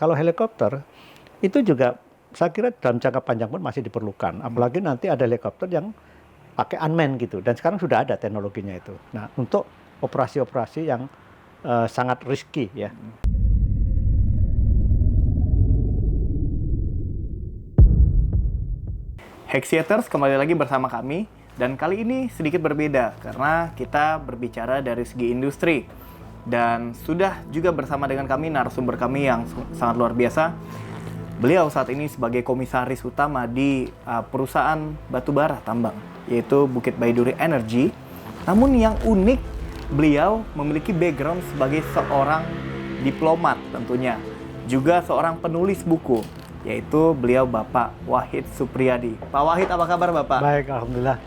Kalau helikopter itu juga saya kira dalam jangka panjang pun masih diperlukan. Apalagi nanti ada helikopter yang pakai unmanned gitu. Dan sekarang sudah ada teknologinya itu. Nah, untuk operasi-operasi yang sangat risky ya. Hexiators kembali lagi bersama kami, dan kali ini sedikit berbeda karena kita berbicara dari segi industri. Dan sudah juga bersama dengan kami narasumber kami yang sangat luar biasa. Beliau saat ini sebagai komisaris utama di perusahaan batubara tambang, yaitu Bukit Baiduri Energy. Namun yang unik, beliau memiliki background sebagai seorang diplomat tentunya, juga seorang penulis buku, yaitu beliau Bapak Wahid Supriyadi. Pak Wahid, apa kabar Bapak? Baik, alhamdulillah.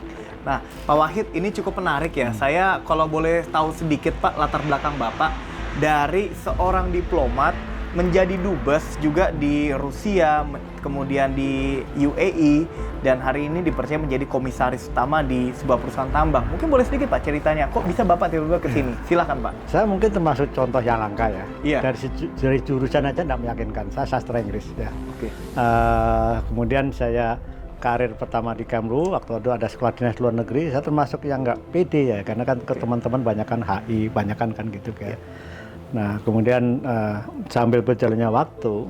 Nah, Pak Wahid, ini cukup menarik ya. Saya kalau boleh tahu sedikit Pak, latar belakang Bapak dari seorang diplomat menjadi dubes juga di Rusia, kemudian di UAE, dan hari ini dipercaya menjadi komisaris utama di sebuah perusahaan tambang. Mungkin boleh sedikit Pak ceritanya, kok bisa Bapak tiba-tiba ke sini? Silakan Pak. Saya mungkin termasuk contoh yang langka ya. Iya. Dari jurusan aja tidak meyakinkan. Saya sastra Inggris ya. Oke. Kemudian saya karir pertama di Kemlu, waktu itu ada sekolah dinas luar negeri. Saya termasuk yang nggak pede ya, karena kan ke teman-teman banyak kan HI, banyak kan gitu kayak. Nah, kemudian sambil berjalannya waktu,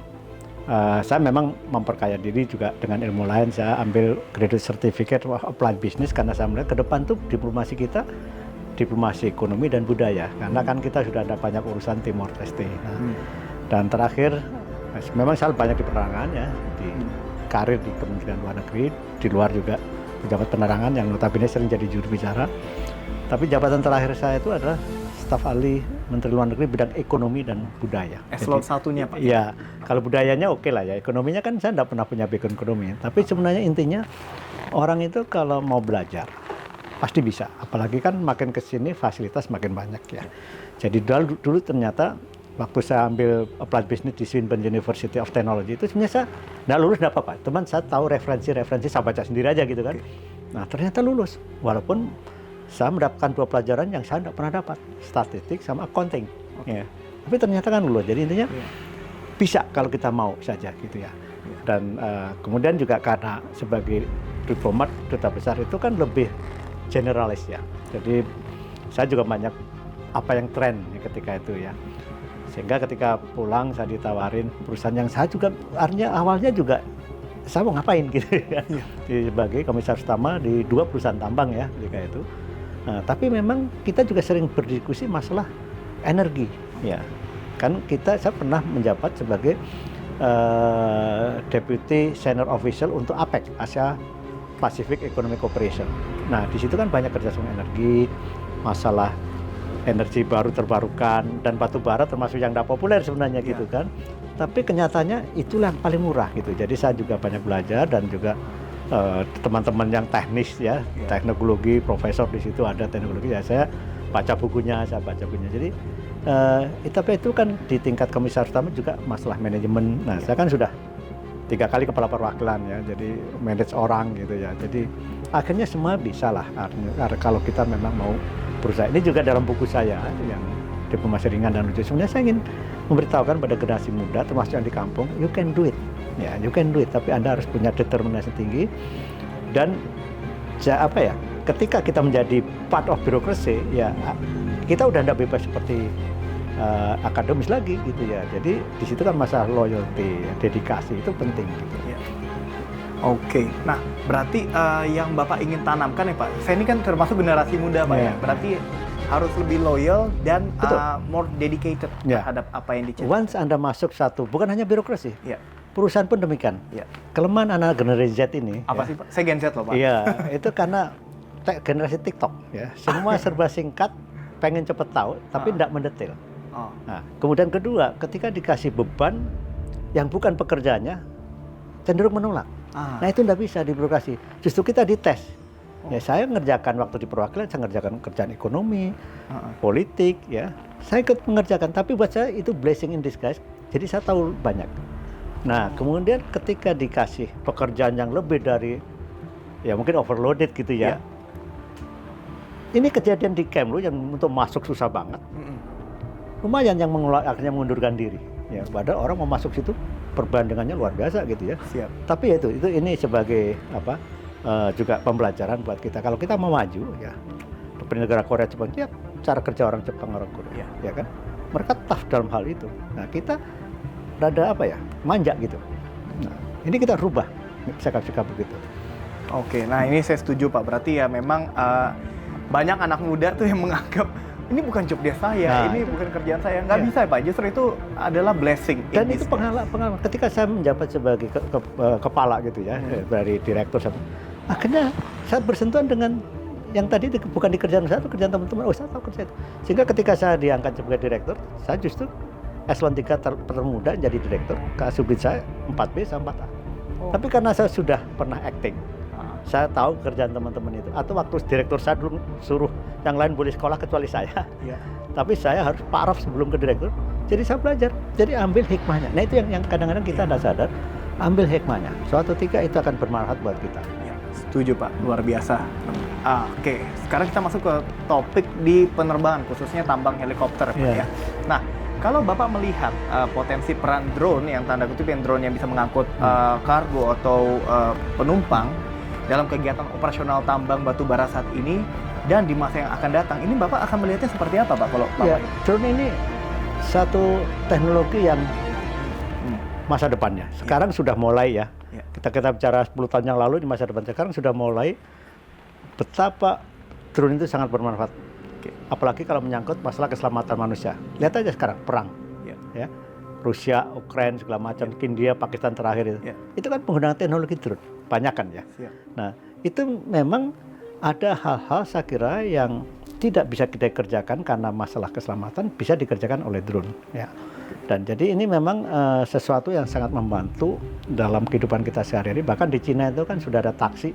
saya memang memperkaya diri juga dengan ilmu lain. Saya ambil graduate certificate of applied business karena saya melihat ke depan tuh diplomasi kita, diplomasi ekonomi dan budaya. Karena kan kita sudah ada banyak urusan Timor Leste. Nah, dan terakhir, memang saya banyak di penerangan ya, di karir di Kementerian Luar Negeri, di luar juga pejabat penerangan yang notabene sering jadi juru bicara. Tapi jabatan terakhir saya itu adalah staf ahli Menteri Luar Negeri bidang ekonomi dan budaya. Eselon satunya Pak? Iya, kalau budayanya oke lah ya. Ekonominya kan saya tidak pernah punya background ekonomi. Tapi sebenarnya intinya orang itu kalau mau belajar pasti bisa. Apalagi kan makin ke sini fasilitas makin banyak ya. Jadi dulu ternyata waktu saya ambil applied business di Swinburne University of Technology itu sebenarnya saya nggak lulus nggak apa-apa. Teman saya tahu referensi saya baca sendiri aja gitu kan. Nah ternyata lulus walaupun saya mendapatkan 2 pelajaran yang saya tidak pernah dapat, statistik sama accounting. Ya. Tapi ternyata kan lulus. Jadi intinya bisa kalau kita mau saja gitu ya. Dan kemudian juga karena sebagai diplomat duta besar itu kan lebih generalis ya. Jadi saya juga banyak apa yang tren ya, ketika itu ya. Sehingga ketika pulang saya ditawarin perusahaan yang saya juga awalnya juga saya mau ngapain gitu ya. Sebagai komisaris utama di 2 perusahaan tambang ya ketika itu. Nah, tapi memang kita juga sering berdiskusi masalah energi, ya. Kan saya pernah menjabat sebagai Deputy Senior Official untuk APEC, Asia Pacific Economic Cooperation. Nah, di situ kan banyak kerjasama energi, masalah energi baru terbarukan dan batu bara termasuk yang tidak populer sebenarnya gitu kan. Tapi kenyataannya itulah yang paling murah gitu. Jadi saya juga banyak belajar dan juga teman-teman yang teknis ya, teknologi, profesor di situ ada teknologi ya, saya baca bukunya. Jadi tapi itu kan di tingkat komisaris utama juga masalah manajemen. Nah, saya kan sudah 3 kali kepala perwakilan ya, jadi manage orang gitu ya. Jadi akhirnya semua bisa lah kalau kita memang mau berusaha. Ini juga dalam buku saya yang diplomasi ringan dan lucu. Sebenarnya saya ingin memberitahukan pada generasi muda termasuk yang di kampung, you can do it. Ya, you can do it, tapi Anda harus punya determinasi tinggi dan ketika kita menjadi part of birokrasi ya kita udah tidak bebas seperti akademis lagi gitu ya. Jadi di situ kan masalah loyalty, dedikasi itu penting gitu ya. Oke, nah berarti yang Bapak ingin tanamkan ya Pak, saya ini kan termasuk generasi muda Pak ya, berarti harus lebih loyal dan more dedicated terhadap apa yang dicapai. Once Anda masuk bukan hanya birokrasi, perusahaan pun demikian. Kelemahan anak generasi Z ini. Apa sih Pak? Saya Gen Z loh Pak. Iya, itu karena generasi TikTok ya. Semua serba singkat, pengen cepet tahu, tapi tidak mendetail. Nah, kemudian kedua, ketika dikasih beban yang bukan pekerjaannya, cenderung menolak. Nah itu tidak bisa di birokrasi. Justru kita dites. Ya saya ngerjakan waktu di perwakilan, saya ngerjakan kerjaan ekonomi, politik ya. Saya ikut mengerjakan, tapi buat saya itu blessing in disguise. Jadi saya tahu banyak. Nah, kemudian ketika dikasih pekerjaan yang lebih dari, ya mungkin overloaded gitu ya. Ini kejadian di Kemlu yang untuk masuk susah banget. Lumayan yang akhirnya mengundurkan diri. ya. Padahal orang mau masuk situ perbandingannya luar biasa gitu ya. Siap. Tapi ya itu ini sebagai apa juga pembelajaran buat kita. Kalau kita mau maju ya, seperti negara Korea, Jepang, ya cara kerja orang Jepang, orang Korea, ya kan? Mereka tough dalam hal itu. Nah kita rada apa ya, manja gitu. Nah ini kita rubah sikap-sikap begitu. Oke, nah ini saya setuju Pak. Berarti ya memang banyak anak muda tuh yang menganggap ini bukan job desk saya, ini bukan kerjaan saya. Nggak bisa Pak, justru itu adalah blessing. Dan itu pengalaman. Ketika saya menjabat sebagai kepala gitu ya, dari direktur, akhirnya saya bersentuhan dengan yang tadi bukan di kerjaan saya, itu kerjaan teman-teman. Oh saya tahu kerja itu. Sehingga ketika saya diangkat sebagai direktur, saya justru eselon 3 termuda jadi direktur. Kasubdit saya 4B sama 4A. Tapi karena saya sudah pernah acting, saya tahu kerjaan teman-teman itu. Atau waktu direktur saya dulu suruh yang lain boleh sekolah kecuali saya. Tapi saya harus paraf sebelum ke direktur. Jadi saya belajar. Jadi ambil hikmahnya. Nah itu yang kadang-kadang kita tidak sadar. Ambil hikmahnya. Suatu ketika itu akan bermanfaat buat kita. Setuju Pak, luar biasa. Oke, sekarang kita masuk ke topik di penerbangan, khususnya tambang helikopter Pak ya. Nah, kalau Bapak melihat potensi peran drone, yang tanda kutip yang drone yang bisa mengangkut kargo atau penumpang dalam kegiatan operasional tambang batu bara saat ini dan di masa yang akan datang, ini Bapak akan melihatnya seperti apa Pak? Kalau Bapak drone ini satu teknologi yang masa depannya. Sekarang sudah mulai ya. Kita bicara 10 tahun yang lalu di masa depan. Sekarang sudah mulai betapa drone itu sangat bermanfaat. Apalagi kalau menyangkut masalah keselamatan manusia. Lihat aja sekarang perang, ya, Rusia, Ukraina segala macam, India, Pakistan terakhir itu, itu kan penggunaan teknologi drone, banyak kan ya. Nah itu memang ada hal-hal saya kira yang tidak bisa kita kerjakan karena masalah keselamatan bisa dikerjakan oleh drone, ya. Dan jadi ini memang sesuatu yang sangat membantu dalam kehidupan kita sehari-hari. Bahkan di Cina itu kan sudah ada taksi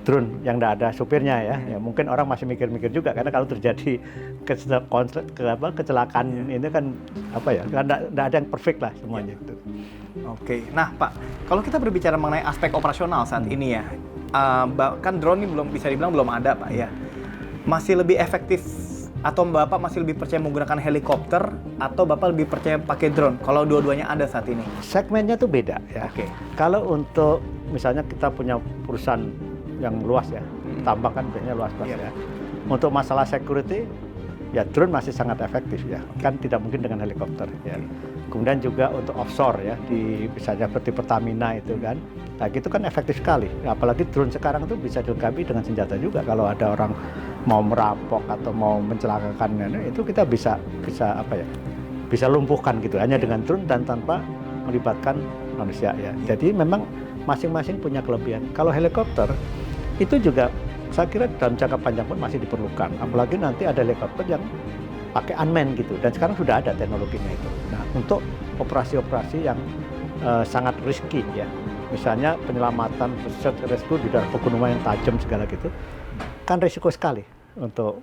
drone yang tidak ada supirnya ya. Ya mungkin orang masih mikir-mikir juga karena kalau terjadi kecelakaan ini kan apa ya, kan tidak ada yang perfect lah semuanya itu. Oke, nah Pak, kalau kita berbicara mengenai aspek operasional saat ini ya, kan drone ini belum bisa dibilang belum ada Pak ya. Masih lebih efektif atau Bapak masih lebih percaya menggunakan helikopter atau Bapak lebih percaya pakai drone kalau dua-duanya ada saat ini? Segmennya tuh beda ya. Kalau untuk misalnya kita punya perusahaan yang luas ya, tambang kan biasanya luas ya. Untuk masalah security, ya drone masih sangat efektif ya, kan tidak mungkin dengan helikopter ya. Kemudian juga untuk offshore ya, di misalnya seperti Pertamina itu kan, nah itu kan efektif sekali. Apalagi drone sekarang itu bisa dilengkapi dengan senjata juga. Kalau ada orang mau merampok atau mau mencelakakan, itu kita bisa apa ya, bisa lumpuhkan gitu hanya dengan drone dan tanpa melibatkan manusia ya. Jadi memang masing-masing punya kelebihan. Kalau helikopter itu juga saya kira dalam jangka panjang pun masih diperlukan. Apalagi nanti ada helikopter yang pakai unmanned gitu. Dan sekarang sudah ada teknologinya itu. Nah, untuk operasi-operasi yang sangat risky ya. Misalnya penyelamatan, search rescue di dalam pegunungan yang tajam segala gitu. Kan risiko sekali untuk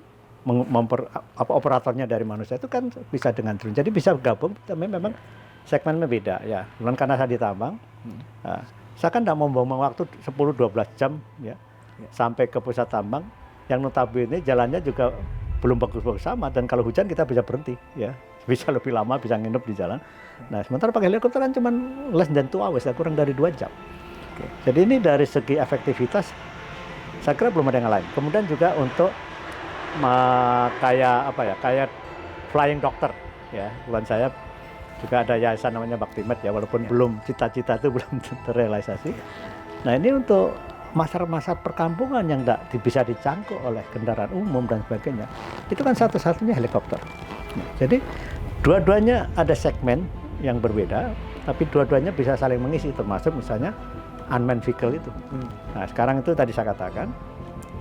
operatornya dari manusia itu kan bisa dengan drone. Jadi bisa gabung, tapi memang segmennya beda ya. Bukan karena saya di tambang. Saya kan tidak mau buang waktu 10-12 jam ya. Sampai ke pusat tambang yang notabene jalannya juga belum bagus-bagus sama, dan kalau hujan kita bisa berhenti ya, bisa lebih lama, bisa nginep di jalan. Nah sementara pakai helikopter kan cuma less than 2 hours ya, kurang dari 2 jam. Jadi ini dari segi efektivitas saya kira belum ada yang lain. Kemudian juga untuk kayak apa ya, kayak flying doctor ya, bukan saya juga ada yayasan namanya Baktimet ya, walaupun belum cita-cita itu belum terrealisasi. Nah ini untuk masyarakat perkampungan yang tidak bisa dicangkuk oleh kendaraan umum dan sebagainya, itu kan satu-satunya helikopter. Nah, jadi dua-duanya ada segmen yang berbeda, tapi dua-duanya bisa saling mengisi, termasuk misalnya unmanned vehicle itu. Nah sekarang itu tadi saya katakan,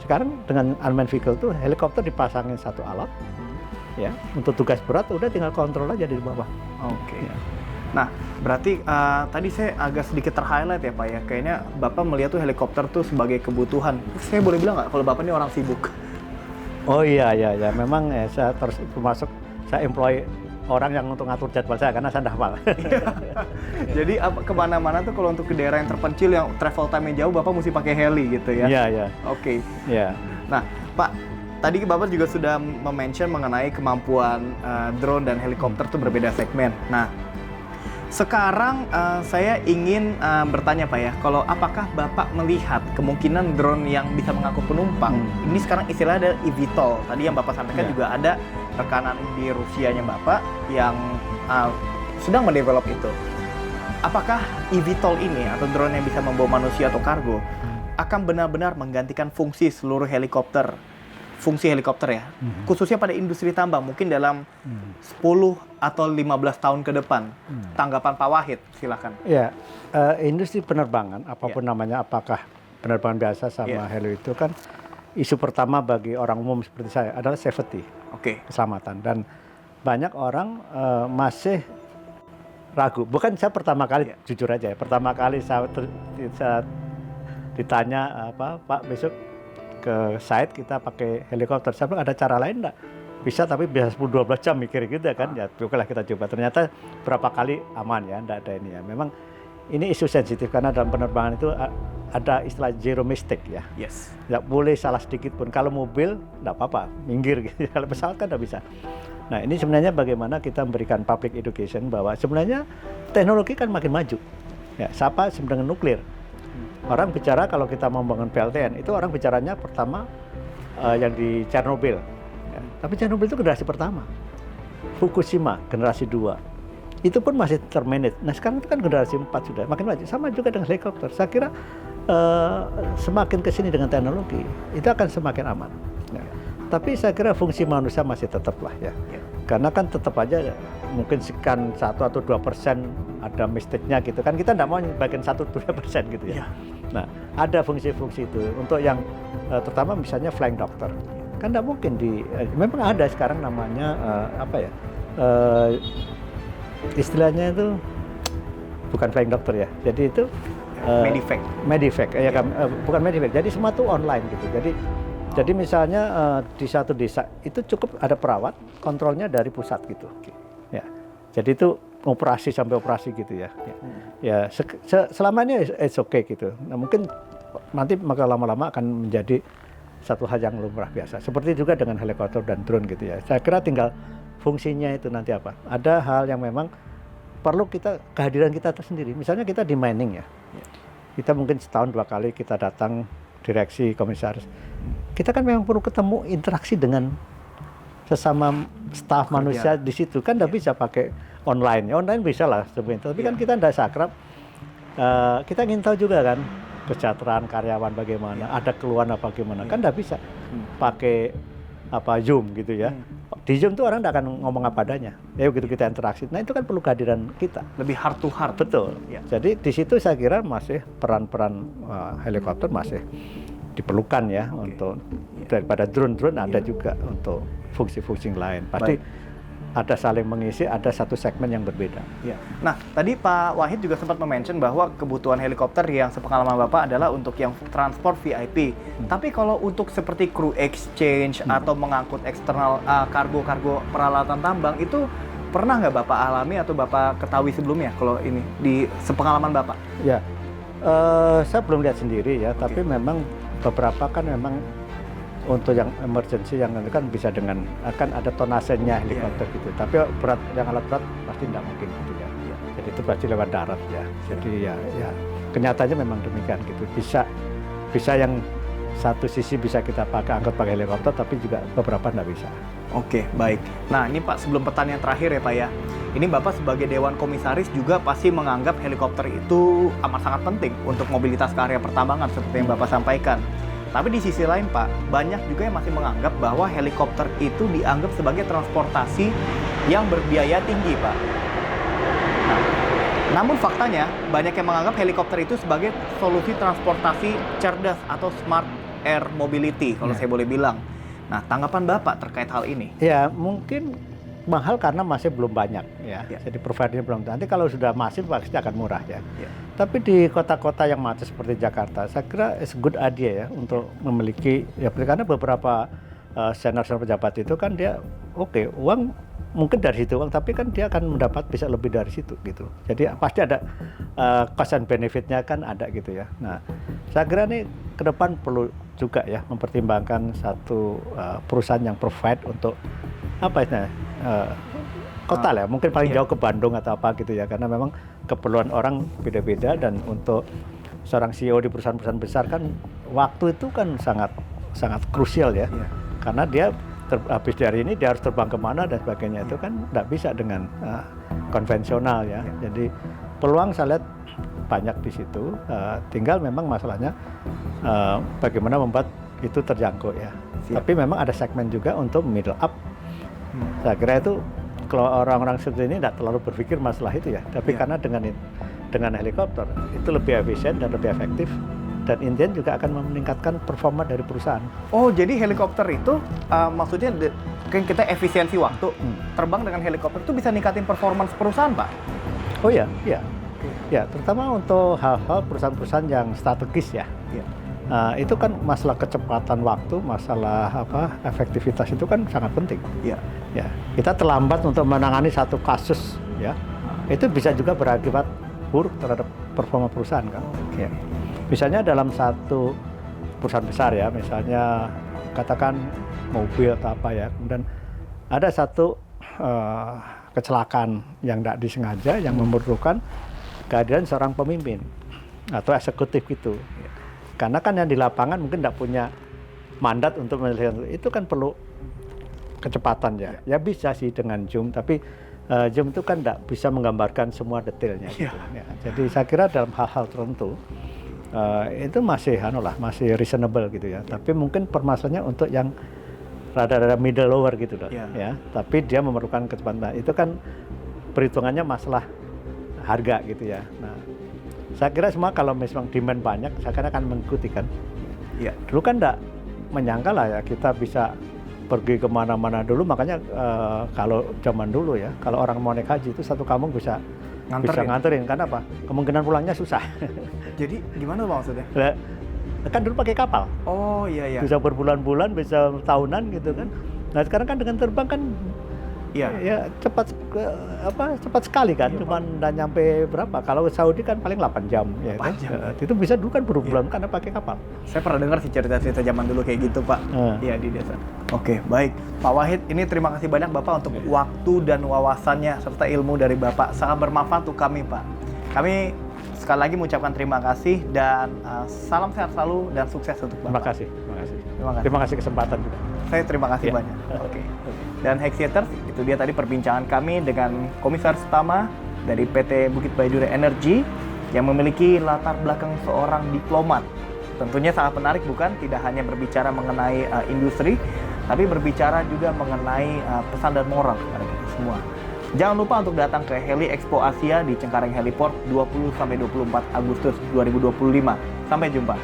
sekarang dengan unmanned vehicle itu helikopter dipasangin satu alat, ya untuk tugas berat udah tinggal kontrol aja di bawah. Ya. Nah, berarti tadi saya agak sedikit ter-highlight ya Pak ya, kayaknya Bapak melihat tuh helikopter tuh sebagai kebutuhan. Saya boleh bilang nggak kalau Bapak ini orang sibuk? Oh iya, memang saya terus termasuk saya employ orang yang untuk ngatur jadwal saya karena saya tidak hafal. Jadi kemana-mana tuh kalau untuk ke daerah yang terpencil yang travel time-nya jauh, Bapak mesti pakai heli gitu ya? Iya. Oke. Iya. Nah, Pak, tadi Bapak juga sudah mention mengenai kemampuan drone dan helikopter tuh berbeda segmen. Nah, Sekarang saya ingin bertanya Pak ya, kalau apakah Bapak melihat kemungkinan drone yang bisa mengangkut penumpang, ini sekarang istilahnya ada eVTOL. Tadi yang Bapak sampaikan juga ada rekanan di Rusianya Bapak yang sedang mendevelop itu. Apakah eVTOL ini atau drone yang bisa membawa manusia atau kargo akan benar-benar menggantikan fungsi seluruh helikopter, fungsi helikopter ya, khususnya pada industri tambang, mungkin dalam 10 atau 15 tahun ke depan? Tanggapan Pak Wahid, silakan. Ya, industri penerbangan, apapun namanya, apakah penerbangan biasa sama heli, itu kan isu pertama bagi orang umum seperti saya adalah safety, keselamatan. Dan banyak orang masih ragu. Bukan saya pertama kali, jujur aja ya, pertama kali saya ditanya, Pak besok ke site kita pakai helikopter, saya bilang ada cara lain enggak? Bisa, tapi bisa 10-12 jam mikir gitu kan. Ya okelah kita coba. Ternyata berapa kali aman ya, enggak ada ini ya. Memang ini isu sensitif karena dalam penerbangan itu ada istilah zero mistake ya. Enggak boleh salah sedikit pun. Kalau mobil enggak apa-apa, minggir gitu. Kalau pesawat kan enggak bisa. Nah, ini sebenarnya bagaimana kita memberikan public education bahwa sebenarnya teknologi kan makin maju. Ya, siapa dengan nuklir? Orang bicara kalau kita mau membangun PLTN, itu orang bicaranya pertama yang di Chernobyl. Ya. Tapi Chernobyl itu generasi pertama. Fukushima generasi 2. Itu pun masih termanage. Nah, sekarang itu kan generasi 4 sudah makin maju. Sama juga dengan helikopter. Saya kira semakin ke sini dengan teknologi, itu akan semakin aman. Ya. Tapi saya kira fungsi manusia masih tetap lah ya. Karena kan tetap aja mungkin sekian 1 atau 2% ada mistake-nya gitu kan. Kita tidak mau bagian 1-2% gitu ya. Nah, ada fungsi-fungsi itu untuk yang terutama misalnya flying doctor. Kan tidak mungkin memang ada sekarang namanya istilahnya itu bukan flying doctor ya. Jadi itu Medivac ya kan, bukan Medivac. Jadi semua itu online gitu. Jadi misalnya di satu desa itu cukup ada perawat, kontrolnya dari pusat gitu. Ya. Jadi itu operasi sampai operasi gitu ya. Ya selama ini it's okay gitu. Nah, mungkin nanti maka lama-lama akan menjadi satu hal yang lumrah biasa. Seperti juga dengan helikopter dan drone gitu ya. Saya kira tinggal fungsinya itu nanti apa. Ada hal yang memang perlu kehadiran kita tersendiri. Misalnya kita di mining ya. Kita mungkin setahun 2 kali kita datang direksi, komisaris. Kita kan memang perlu ketemu, interaksi dengan sesama staf manusia di situ. Kan tidak bisa pakai online. Ya, online bisa lah sebenarnya. Tapi kan kita tidak sakrab. Kita ingin tahu juga kan kesejahteraan karyawan bagaimana, ada keluhan apa gimana. Kan tidak bisa pakai Zoom gitu ya. Di Zoom tuh orang tidak akan ngomong apa adanya. Ya begitu kita interaksi. Nah, itu kan perlu kehadiran kita. Lebih heart to heart. Betul. Jadi di situ saya kira masih peran-peran helikopter masih diperlukan ya untuk daripada drone ada juga untuk fungsi-fungsi lain. Pasti ada saling mengisi, ada satu segmen yang berbeda. Ya. Nah, tadi Pak Wahid juga sempat mention bahwa kebutuhan helikopter yang sepengalaman Bapak adalah untuk yang transport VIP. Tapi kalau untuk seperti crew exchange atau mengangkut eksternal kargo-kargo peralatan tambang, itu pernah nggak Bapak alami atau Bapak ketahui sebelumnya kalau ini di sepengalaman Bapak? Ya, saya belum lihat sendiri ya, tapi memang beberapa kan memang untuk yang emergency yang kan bisa dengan akan ada tonasenya helikopter gitu. Tapi berat yang alat berat pasti tidak mungkin gitu ya. Jadi itu pasti lewat darat ya. Jadi ya kenyataannya memang demikian gitu. Bisa yang satu sisi bisa kita angkat pakai helikopter, tapi juga beberapa tidak bisa. Oke, baik. Nah, ini Pak, sebelum pertanyaan terakhir ya Pak ya. Ini Bapak sebagai Dewan Komisaris juga pasti menganggap helikopter itu amat sangat penting untuk mobilitas ke area pertambangan seperti yang Bapak sampaikan. Tapi di sisi lain Pak, banyak juga yang masih menganggap bahwa helikopter itu dianggap sebagai transportasi yang berbiaya tinggi Pak. Nah, namun faktanya banyak yang menganggap helikopter itu sebagai solusi transportasi cerdas atau smart air mobility kalau saya boleh bilang. Nah, tanggapan Bapak terkait hal ini? Ya, mungkin mahal karena masih belum banyak ya. Jadi providernya belum. Nanti kalau sudah masif pasti akan murah ya. Tapi di kota-kota yang macet seperti Jakarta, saya kira it's a good idea ya untuk memiliki ya, karena beberapa senior pejabat itu kan dia uang mungkin dari situ uang, tapi kan dia akan mendapat bisa lebih dari situ gitu. Jadi pasti ada cost and benefitnya kan ada gitu ya. Nah, saya kira nih ke depan perlu juga ya mempertimbangkan satu perusahaan yang provide untuk kota lah, mungkin paling Iya. jauh ke Bandung atau apa gitu ya, karena memang keperluan orang beda-beda dan untuk seorang CEO di perusahaan-perusahaan besar kan waktu itu kan sangat krusial ya, Iya. karena dia habis dari ini dia harus terbang kemana dan sebagainya itu kan nggak bisa dengan konvensional ya. Jadi peluang saya lihat banyak di situ, tinggal memang masalahnya bagaimana membuat itu terjangkau ya. Siap. Tapi memang ada segmen juga untuk middle up. Saya kira itu kalau orang-orang seperti ini tidak terlalu berpikir masalah itu ya. Tapi Iya. karena dengan helikopter itu lebih efisien dan lebih efektif, dan Indian juga akan meningkatkan performa dari perusahaan. Oh, jadi helikopter itu maksudnya kan kita efisiensi waktu. Terbang dengan helikopter itu bisa ningkatin performance perusahaan, Pak? Oh ya, iya. Ya, terutama untuk hal-hal perusahaan-perusahaan yang strategis ya. Iya. Itu kan masalah kecepatan waktu, masalah efektivitas itu kan sangat penting. Iya. Ya, kita terlambat untuk menangani satu kasus ya. Itu bisa juga berakibat buruk terhadap performa perusahaan kan. Ya. Misalnya dalam satu perusahaan besar ya, misalnya katakan mobil atau apa ya, kemudian ada satu kecelakaan yang tidak disengaja yang memerlukan kehadiran seorang pemimpin atau eksekutif gitu. Karena kan yang di lapangan mungkin tidak punya mandat untuk menyelesaikan itu kan perlu kecepatan ya. Ya bisa sih dengan Zoom, tapi Zoom itu kan tidak bisa menggambarkan semua detailnya. Gitu. Ya, jadi saya kira dalam hal-hal tertentu itu masih masih reasonable gitu ya. Tapi mungkin permasalahannya untuk yang rada-rada middle lower gitu loh. Ya. Tapi dia memerlukan kecepatan. Itu kan perhitungannya masalah harga gitu ya. Nah, saya kira semua kalau memang demand banyak, saya kira akan mengikuti kan. Iya. Dulu kan enggak menyangka lah ya kita bisa pergi kemana-mana dulu, makanya kalau zaman dulu ya, kalau orang mau naik haji itu satu kampung bisa nganterin. Karena apa? Kemungkinan pulangnya susah. Jadi gimana Pak maksudnya? Kan dulu pakai kapal. Oh iya. Bisa berbulan-bulan, bisa tahunan gitu kan. Nah sekarang kan dengan terbang kan ya cepat sekali kan, cuman udah nyampe berapa? Kalau Saudi kan paling 8 jam ya. 8 jam. Itu bisa dulu kan berbulan karena pakai kapal. Saya pernah dengar sih cerita-cerita zaman dulu kayak gitu, Pak. Iya, di desa. Oke, baik. Pak Wahid, ini terima kasih banyak Bapak untuk waktu dan wawasannya serta ilmu dari Bapak. Sangat bermanfaat untuk kami, Pak. Kami sekali lagi mengucapkan terima kasih dan salam sehat selalu dan sukses untuk Bapak. Terima kasih. Terima kasih kesempatan juga. Saya terima kasih banyak. Oke. Dan Hexyaters, itu dia tadi perbincangan kami dengan Komisaris Utama dari PT Bukit Biduri Energy yang memiliki latar belakang seorang diplomat. Tentunya sangat menarik bukan? Tidak hanya berbicara mengenai industri, tapi berbicara juga mengenai pesan dan moral kepada kita semua. Jangan lupa untuk datang ke Heli Expo Asia di Cengkareng Heliport 20-24 Agustus 2025. Sampai jumpa.